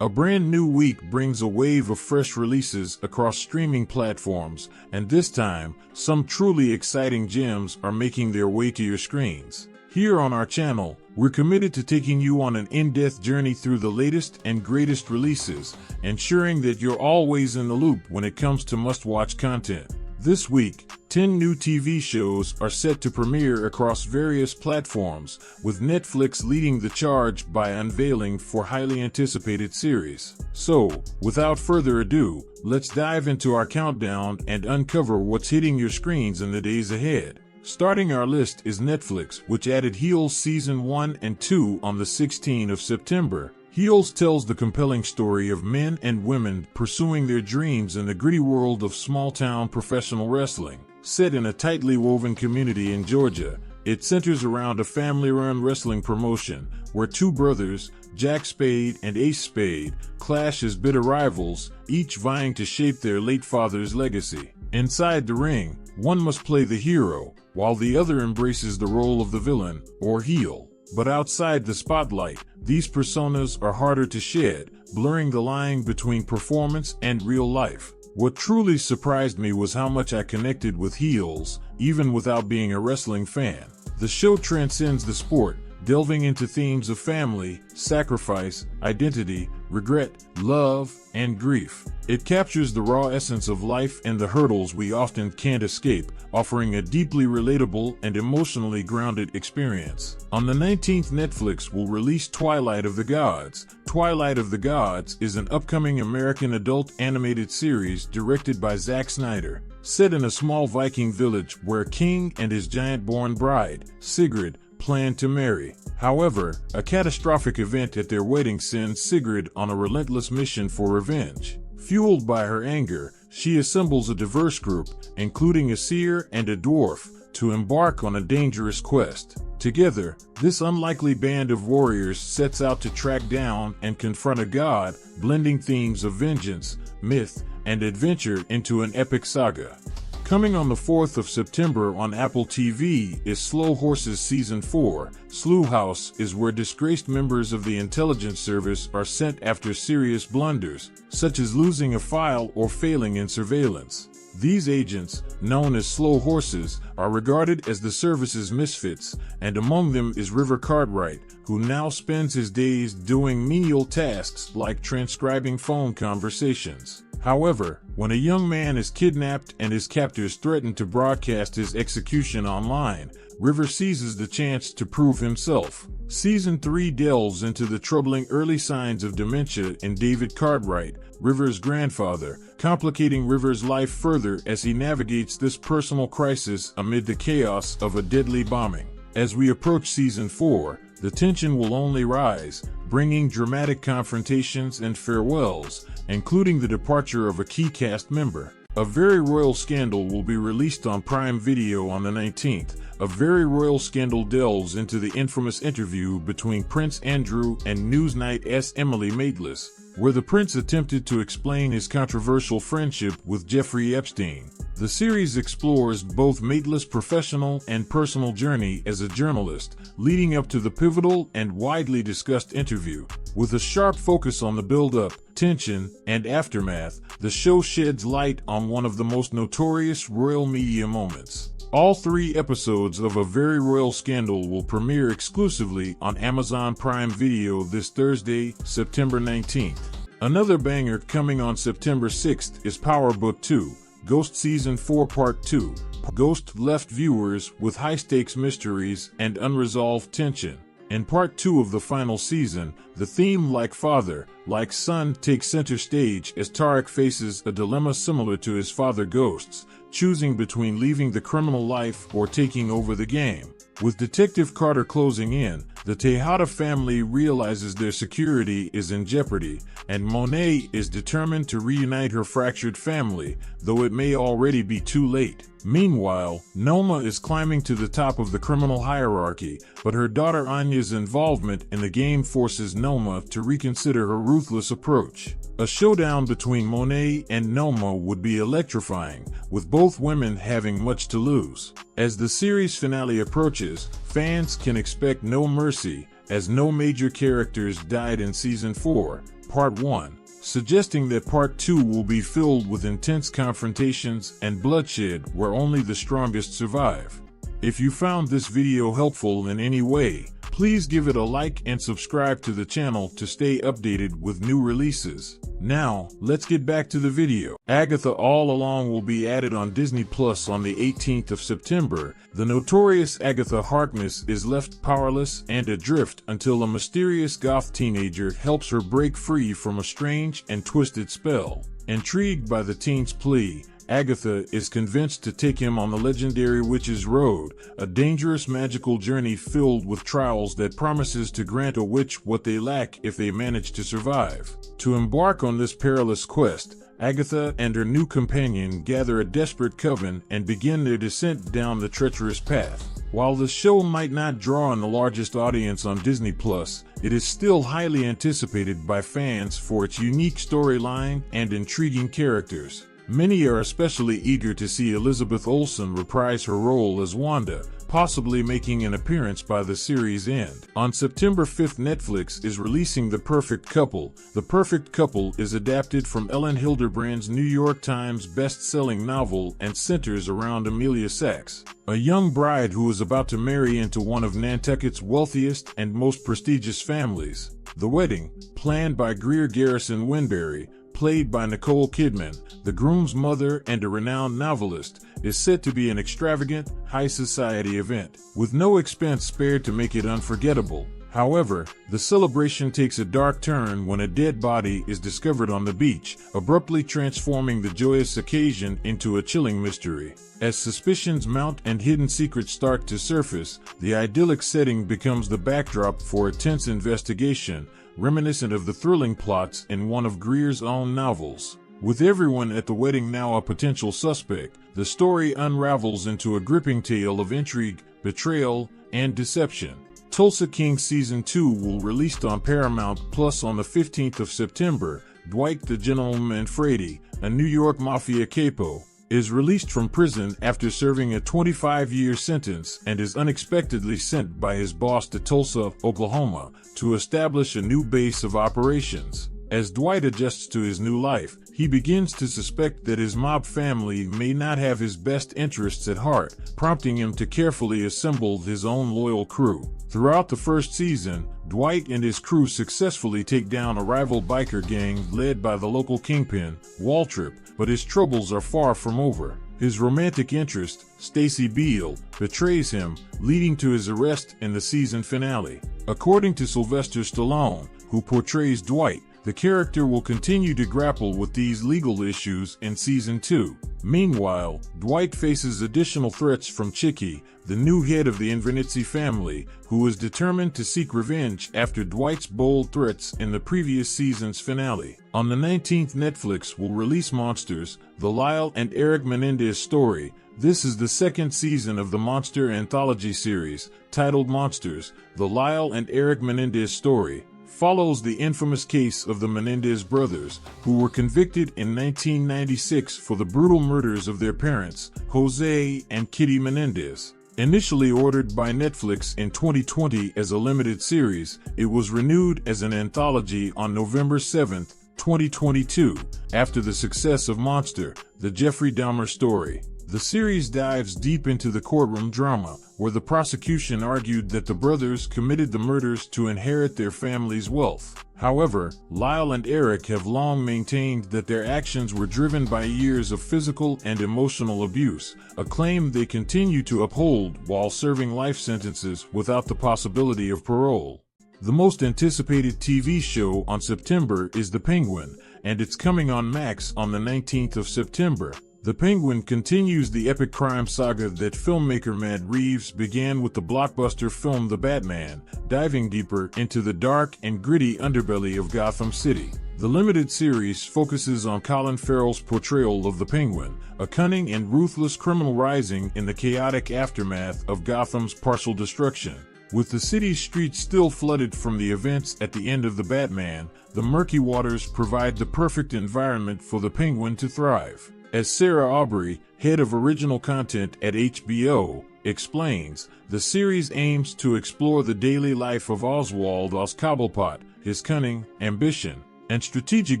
A brand new week brings a wave of fresh releases across streaming platforms, and this time, some truly exciting gems are making their way to your screens. Here on our channel, we're committed to taking you on an in-depth journey through the latest and greatest releases, ensuring that you're always in the loop when it comes to must-watch content. This week, 10 new TV shows are set to premiere across various platforms, with Netflix leading the charge by unveiling 4 highly anticipated series. So, without further ado, let's dive into our countdown and uncover what's hitting your screens in the days ahead. Starting our list is Netflix, which added Heels Season 1 and 2 on the 16th of September. Heels tells the compelling story of men and women pursuing their dreams in the gritty world of small-town professional wrestling. Set in a tightly woven community in Georgia, it centers around a family-run wrestling promotion where 2 brothers, Jack Spade and Ace Spade, clash as bitter rivals, each vying to shape their late father's legacy. Inside the ring, one must play the hero, while the other embraces the role of the villain, or heel. But outside the spotlight, these personas are harder to shed, blurring the line between performance and real life. What truly surprised me was how much I connected with Heels, even without being a wrestling fan. The show transcends the sport, delving into themes of family, sacrifice, identity, regret, love, and grief. It captures the raw essence of life and the hurdles we often can't escape, offering a deeply relatable and emotionally grounded experience. On the 19th, Netflix will release Twilight of the Gods. Twilight of the Gods is an upcoming American adult animated series directed by Zack Snyder. Set in a small Viking village where a king and his giant-born bride, Sigrid, plan to marry. However, a catastrophic event at their wedding sends Sigrid on a relentless mission for revenge. Fueled by her anger, she assembles a diverse group, including a seer and a dwarf, to embark on a dangerous quest. Together, this unlikely band of warriors sets out to track down and confront a god, blending themes of vengeance, myth, and adventure into an epic saga. Coming on the 4th of September on Apple TV is Slow Horses Season 4. Slough House is where disgraced members of the intelligence service are sent after serious blunders, such as losing a file or failing in surveillance. These agents, known as slow horses, are regarded as the service's misfits, and among them is River Cartwright, who now spends his days doing menial tasks like transcribing phone conversations. However, when a young man is kidnapped and his captors threaten to broadcast his execution online, River seizes the chance to prove himself. Season 3 delves into the troubling early signs of dementia in David Cartwright, River's grandfather, complicating River's life further as he navigates this personal crisis amid the chaos of a deadly bombing. As we approach Season 4, the tension will only rise, bringing dramatic confrontations and farewells, including the departure of a key cast member. A Very Royal Scandal will be released on Prime Video on the 19th. A Very Royal Scandal delves into the infamous interview between Prince Andrew and Newsnight's Emily Maitlis, where the prince attempted to explain his controversial friendship with Jeffrey Epstein. The series explores both Maitlis' professional and personal journey as a journalist, leading up to the pivotal and widely discussed interview. With a sharp focus on the build-up, tension, and aftermath, the show sheds light on one of the most notorious royal media moments. All 3 episodes of A Very Royal Scandal will premiere exclusively on Amazon Prime Video this Thursday, September 19th. Another banger coming on September 6th is Power Book 2, Ghost Season 4 Part 2. Ghost left viewers with high-stakes mysteries and unresolved tension. In Part 2 of the final season, the theme Like Father, Like Son takes center stage as Tarek faces a dilemma similar to his father Ghost's, choosing between leaving the criminal life or taking over the game. With Detective Carter closing in, the Tejada family realizes their security is in jeopardy, and Monet is determined to reunite her fractured family, though it may already be too late. Meanwhile, Noma is climbing to the top of the criminal hierarchy, but her daughter Anya's involvement in the game forces Noma to reconsider her ruthless approach. A showdown between Monet and Noma would be electrifying, with both women having much to lose. As the series finale approaches, fans can expect no mercy, as no major characters died in Season 4, Part 1, suggesting that Part 2 will be filled with intense confrontations and bloodshed where only the strongest survive. If you found this video helpful in any way, please give it a like and subscribe to the channel to stay updated with new releases. Now, let's get back to the video. Agatha All Along will be added on Disney Plus on the 18th of September. The notorious Agatha Harkness is left powerless and adrift until a mysterious goth teenager helps her break free from a strange and twisted spell. Intrigued by the teen's plea, Agatha is convinced to take him on the legendary Witch's Road, a dangerous magical journey filled with trials that promises to grant a witch what they lack if they manage to survive. To embark on this perilous quest, Agatha and her new companion gather a desperate coven and begin their descent down the treacherous path. While the show might not draw in the largest audience on Disney Plus, it is still highly anticipated by fans for its unique storyline and intriguing characters. Many are especially eager to see Elizabeth Olsen reprise her role as Wanda, possibly making an appearance by the series' end. On September 5th, Netflix is releasing The Perfect Couple. The Perfect Couple is adapted from Ellen Hilderbrand's New York Times best-selling novel and centers around Amelia Sachs, a young bride who is about to marry into one of Nantucket's wealthiest and most prestigious families. The wedding, planned by Greer Garrison Winberry, played by Nicole Kidman, the groom's mother and a renowned novelist, is set to be an extravagant, high-society event, with no expense spared to make it unforgettable. However, the celebration takes a dark turn when a dead body is discovered on the beach, abruptly transforming the joyous occasion into a chilling mystery. As suspicions mount and hidden secrets start to surface, the idyllic setting becomes the backdrop for a tense investigation, reminiscent of the thrilling plots in one of Greer's own novels. With everyone at the wedding now a potential suspect, the story unravels into a gripping tale of intrigue, betrayal, and deception. Tulsa King Season 2 will release on Paramount Plus on the 15th of September. Dwight the Gentleman Manfredi, a New York mafia capo, is released from prison after serving a 25-year sentence and is unexpectedly sent by his boss to Tulsa, Oklahoma, to establish a new base of operations. As Dwight adjusts to his new life, he begins to suspect that his mob family may not have his best interests at heart, prompting him to carefully assemble his own loyal crew. Throughout the first season, Dwight and his crew successfully take down a rival biker gang led by the local kingpin, Waltrip, but his troubles are far from over. His romantic interest, Stacy Beale, betrays him, leading to his arrest in the season finale. According to Sylvester Stallone, who portrays Dwight, the character will continue to grapple with these legal issues in Season 2. Meanwhile, Dwight faces additional threats from Chicky, the new head of the Invernizzi family, who is determined to seek revenge after Dwight's bold threats in the previous season's finale. On the 19th, Netflix will release Monsters, the Lyle and Eric Menendez story. This is the second season of the monster anthology series, titled Monsters, the Lyle and Eric Menendez story. Follows the infamous case of the Menendez brothers, who were convicted in 1996 for the brutal murders of their parents, Jose and Kitty Menendez. Initially ordered by Netflix in 2020 as a limited series, it was renewed as an anthology on November 7, 2022, after the success of Monster, the Jeffrey Dahmer story. The series dives deep into the courtroom drama, where the prosecution argued that the brothers committed the murders to inherit their family's wealth. However, Lyle and Eric have long maintained that their actions were driven by years of physical and emotional abuse, a claim they continue to uphold while serving life sentences without the possibility of parole. The most anticipated TV show on September is The Penguin, and it's coming on Max on the 19th of September. The Penguin continues the epic crime saga that filmmaker Matt Reeves began with the blockbuster film The Batman, diving deeper into the dark and gritty underbelly of Gotham City. The limited series focuses on Colin Farrell's portrayal of the Penguin, a cunning and ruthless criminal rising in the chaotic aftermath of Gotham's partial destruction. With the city's streets still flooded from the events at the end of The Batman, the murky waters provide the perfect environment for the Penguin to thrive. As Sarah Aubrey, head of original content at HBO, explains, the series aims to explore the daily life of Oswald Cobblepot, his cunning, ambition, and strategic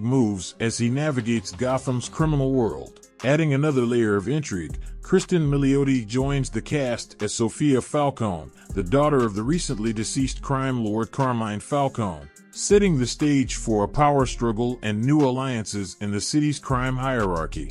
moves as he navigates Gotham's criminal world. Adding another layer of intrigue, Kristen Milioti joins the cast as Sophia Falcone, the daughter of the recently deceased crime lord Carmine Falcone, setting the stage for a power struggle and new alliances in the city's crime hierarchy.